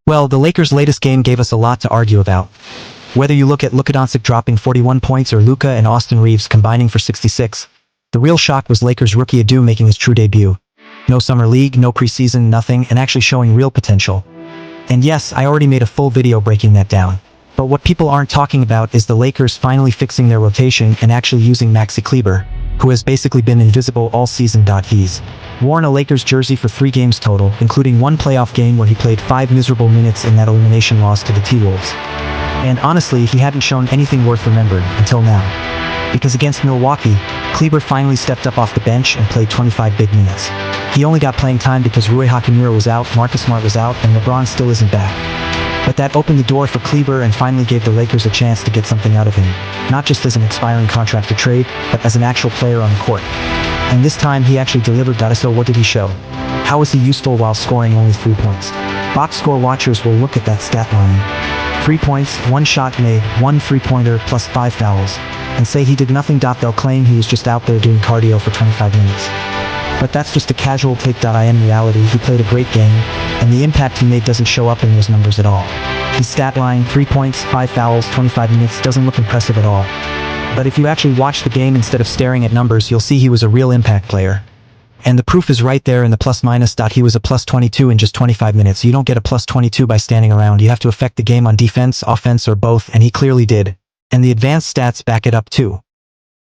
Well, the Lakers' latest game gave us a lot to argue about. Whether you look at Luka Doncic dropping 41 points or Luka and Austin Reeves combining for 66, the real shock was Lakers rookie Ayton making his true debut. No summer league, no preseason, nothing, and actually showing real potential. And yes, I already made a full video breaking that down. But what people aren't talking about is the Lakers finally fixing their rotation and actually using Maxi Kleber, who has basically been invisible all season. He's worn a Lakers jersey for 3 games total, including one playoff game where he played 5 miserable minutes in that elimination loss to the T-Wolves. And honestly, he hadn't shown anything worth remembering until now. Because against Milwaukee, Kleber finally stepped up off the bench and played 25 big minutes. He only got playing time because Rui Hachimura was out, Marcus Smart was out, and LeBron still isn't back. But that opened the door for Kleber and finally gave the Lakers a chance to get something out of him, not just as an expiring contract to trade, but as an actual player on the court. And this time he actually delivered. So what did he show? How was he useful while scoring only 3 points? Box score watchers will look at that stat line. 3 points, 1 shot made, 1 3-pointer plus 5 fouls, and say he did nothing. They'll claim he was just out there doing cardio for 25 minutes. But that's just a casual take. In reality, he played a great game, and the impact he made doesn't show up in those numbers at all. His stat line, 3 points, 5 fouls, 25 minutes, doesn't look impressive at all. But if you actually watch the game instead of staring at numbers, you'll see he was a real impact player. And the proof is right there in the plus-minus. He was a plus 22 in just 25 minutes. You don't get a plus 22 by standing around. You have to affect the game on defense, offense, or both, and he clearly did. And the advanced stats back it up too.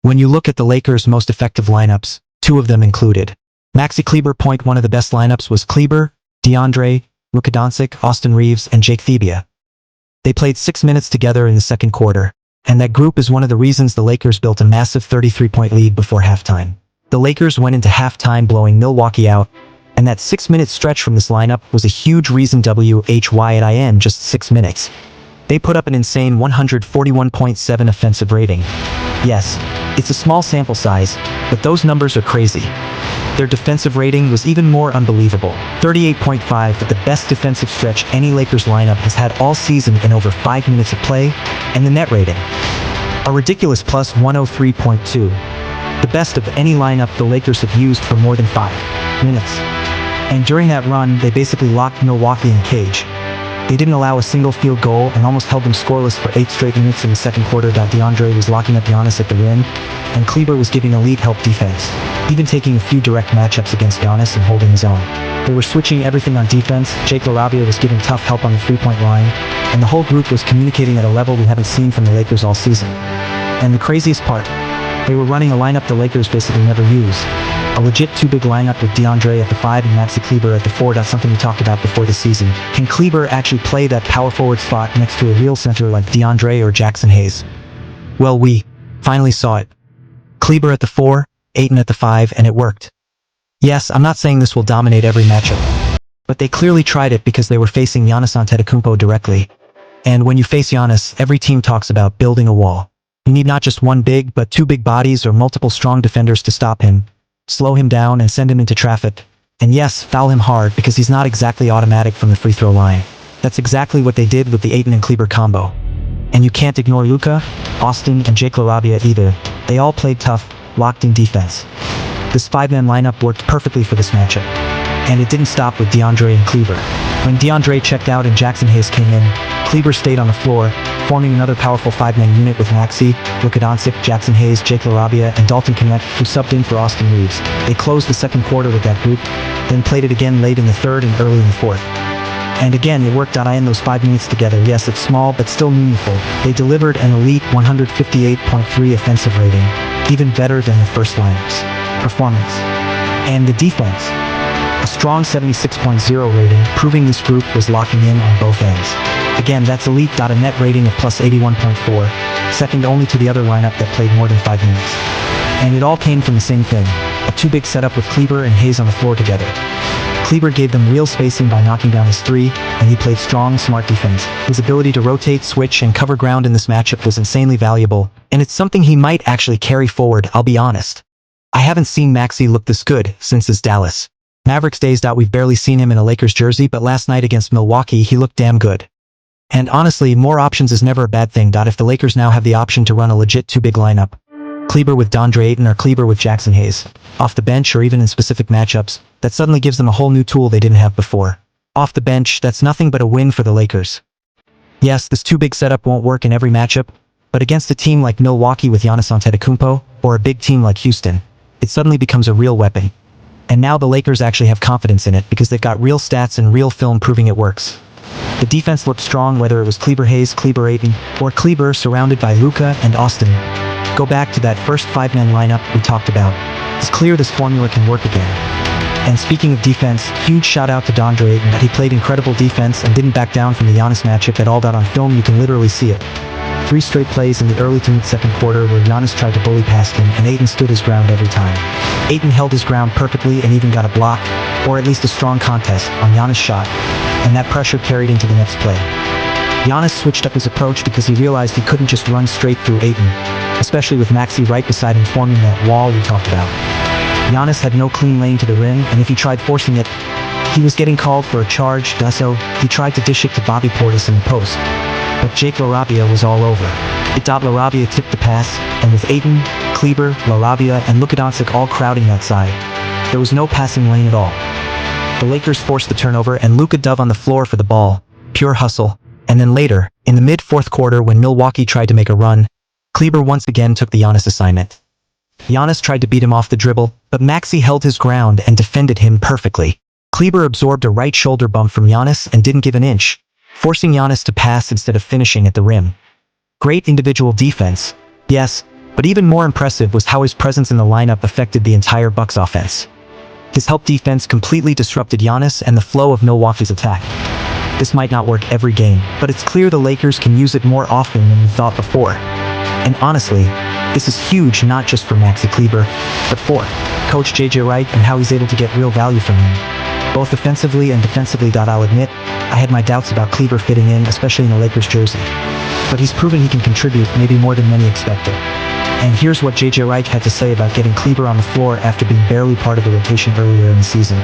When you look at the Lakers' most effective lineups, 2 of them included Maxi Kleber. One of the best lineups was Kleber, Deandre, Luka Doncic, Austin Reeves, and Jake Thibia. They played 6 minutes together in the second quarter, and that group is one of the reasons the Lakers built a massive 33-point lead before halftime. The Lakers went into halftime blowing Milwaukee out, and that 6-minute stretch from this lineup was a huge reason in just 6 minutes. They put up an insane 141.7 offensive rating. Yes, it's a small sample size, but those numbers are crazy. Their defensive rating was even more unbelievable, 38.5, the best defensive stretch any Lakers lineup has had all season in over 5 minutes of play, and the net rating, a ridiculous plus 103.2, the best of any lineup the Lakers have used for more than 5 minutes. And during that run, they basically locked Milwaukee in cage. They didn't allow a single field goal and almost held them scoreless for 8 straight minutes in the second quarter. Deandre was locking up Giannis at the rim, and Kleber was giving elite help defense, even taking a few direct matchups against Giannis and holding his own. They were switching everything on defense. Jake LaRavia was giving tough help on the 3-point line, and the whole group was communicating at a level we haven't seen from the Lakers all season. And the craziest part, they were running a lineup the Lakers basically never use. A legit 2-big lineup with Deandre at the 5 and Maxi Kleber at the 4. That's something we talked about before the season. Can Kleber actually play that power forward spot next to a real center like Deandre or Jackson Hayes? Well, we finally saw it. Kleber at the 4, Ayton at the 5, and it worked. Yes, I'm not saying this will dominate every matchup, but they clearly tried it because they were facing Giannis Antetokounmpo directly. And when you face Giannis, every team talks about building a wall. You need not just one big, but 2 big bodies or multiple strong defenders to stop him, slow him down, and send him into traffic. And yes, foul him hard because he's not exactly automatic from the free throw line. That's exactly what they did with the Ayton and Kleber combo. And you can't ignore Luka, Austin, and Jake LaRavia either. They all played tough, locked-in defense. This 5-man lineup worked perfectly for this matchup. And it didn't stop with Deandre and Kleber. When Deandre checked out and Jackson Hayes came in, Kleber stayed on the floor, forming another powerful 5-man unit with Maxi, Luka Doncic, Jackson Hayes, Jake LaRavia, and Dalton Knecht, who subbed in for Austin Reeves. They closed the second quarter with that group, then played it again late in the third and early in the fourth. And again, it worked. In those 5 minutes together. Yes, it's small, but still meaningful. They delivered an elite 158.3 offensive rating, even better than the first lineup's performance. And the defense, a strong 76.0 rating, proving this group was locking in on both ends. Again, that's elite. A net rating of plus 81.4, second only to the other lineup that played more than 5 minutes. And it all came from the same thing, a 2-big setup with Kleber and Hayes on the floor together. Kleber gave them real spacing by knocking down his 3, and he played strong, smart defense. His ability to rotate, switch, and cover ground in this matchup was insanely valuable, and it's something he might actually carry forward. I'll be honest, I haven't seen Maxi look this good since his Dallas Mavericks days. We've barely seen him in a Lakers jersey, but last night against Milwaukee he looked damn good. And honestly, more options is never a bad thing. If the Lakers now have the option to run a legit 2-big lineup, Kleber with Deandre Ayton or Kleber with Jackson Hayes, off the bench or even in specific matchups, that suddenly gives them a whole new tool they didn't have before. Off the bench, that's nothing but a win for the Lakers. Yes, this too big setup won't work in every matchup, but against a team like Milwaukee with Giannis Antetokounmpo, or a big team like Houston, it suddenly becomes a real weapon. And now the Lakers actually have confidence in it because they've got real stats and real film proving it works. The defense looked strong whether it was Kleber Hayes, Kleber Ayton, or Kleber surrounded by Luka and Austin. Go back to that first five-man lineup we talked about. It's clear this formula can work again. And speaking of defense, huge shout out to Deandre Ayton that he played incredible defense and didn't back down from the Giannis matchup at all. On film you can literally see it. 3 straight plays in the early to mid-second quarter where Giannis tried to bully past him and Ayton stood his ground every time. Ayton held his ground perfectly and even got a block, or at least a strong contest, on Giannis' shot, and that pressure carried into the next play. Giannis switched up his approach because he realized he couldn't just run straight through Ayton, especially with Maxi right beside him forming that wall we talked about. Giannis had no clean lane to the rim, and if he tried forcing it, he was getting called for a charge, so he tried to dish it to Bobby Portis in the post. But Jake LaRabia was all over. LaRabia tipped the pass, and with Ayton, Kleber, LaRabia, and Luka Doncic all crowding that side, there was no passing lane at all. The Lakers forced the turnover and Luka dove on the floor for the ball, pure hustle, and then later, in the mid-fourth quarter when Milwaukee tried to make a run, Kleber once again took the Giannis assignment. Giannis tried to beat him off the dribble, but Maxi held his ground and defended him perfectly. Kleber absorbed a right shoulder bump from Giannis and didn't give an inch, forcing Giannis to pass instead of finishing at the rim. Great individual defense, yes, but even more impressive was how his presence in the lineup affected the entire Bucks offense. His help defense completely disrupted Giannis and the flow of Milwaukee's attack. This might not work every game, but it's clear the Lakers can use it more often than we thought before. And honestly, this is huge not just for Maxi Kleber, but for Coach JJ Wright and how he's able to get real value from him, both offensively and defensively. I'll admit, I had my doubts about Kleber fitting in, especially in a Lakers jersey. But he's proven he can contribute maybe more than many expected. And here's what JJ Wright had to say about getting Kleber on the floor after being barely part of the rotation earlier in the season.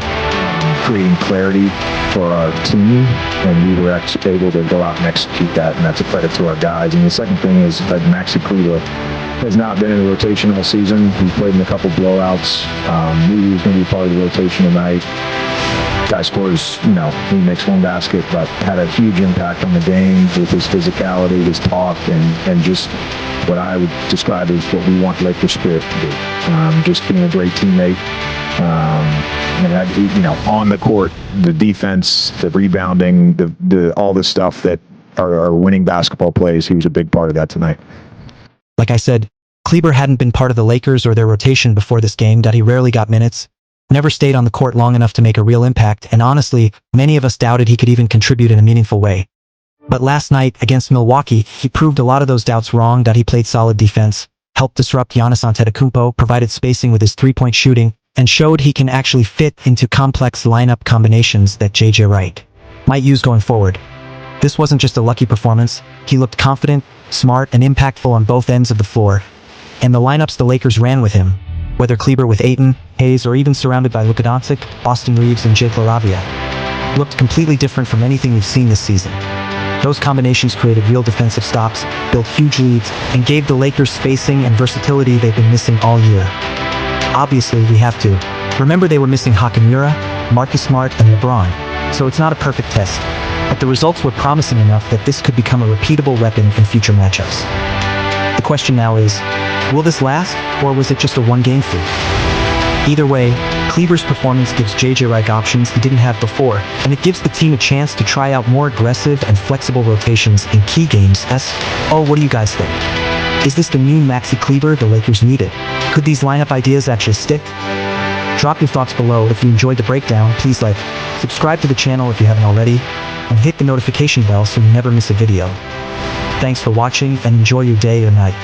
Creating clarity for our team, and we were actually able to go out and execute that, and that's a credit to our guys. And the second thing is that Maxi Kleber has not been in the rotation all season. He's played in a couple blowouts. Knew he was going to be part of the rotation tonight. Guy scores, he makes one basket, but had a huge impact on the game with his physicality, his talk, and just what I would describe as what we want Lakers spirit to be. Just being a great teammate. And on the court, the defense, the rebounding, the all the stuff that are winning basketball plays, he was a big part of that tonight. Like I said, Kleber hadn't been part of the Lakers or their rotation before this game. He rarely got minutes, never stayed on the court long enough to make a real impact, and honestly, many of us doubted he could even contribute in a meaningful way. But last night, against Milwaukee, he proved a lot of those doubts wrong. He played solid defense, helped disrupt Giannis Antetokounmpo, provided spacing with his three-point shooting, and showed he can actually fit into complex lineup combinations that JJ Wright might use going forward. This wasn't just a lucky performance. He looked confident, smart, and impactful on both ends of the floor. And the lineups the Lakers ran with him, whether Kleber with Ayton, Hayes, or even surrounded by Luka Doncic, Austin Reeves, and Jake LaRabia, looked completely different from anything we've seen this season. Those combinations created real defensive stops, built huge leads, and gave the Lakers spacing and versatility they've been missing all year. Obviously, we have to remember they were missing Hachimura, Marcus Smart, and LeBron, so it's not a perfect test. But the results were promising enough that this could become a repeatable weapon in future matchups. The question now is, will this last, or was it just a one-game fluke? Either way, Kleber's performance gives JJ Wright options he didn't have before, and it gives the team a chance to try out more aggressive and flexible rotations in key games. What do you guys think? Is this the new Maxi Kleber the Lakers needed? Could these lineup ideas actually stick? Drop your thoughts below. If you enjoyed the breakdown, please subscribe to the channel if you haven't already, and hit the notification bell so you never miss a video. Thanks for watching, and enjoy your day or night.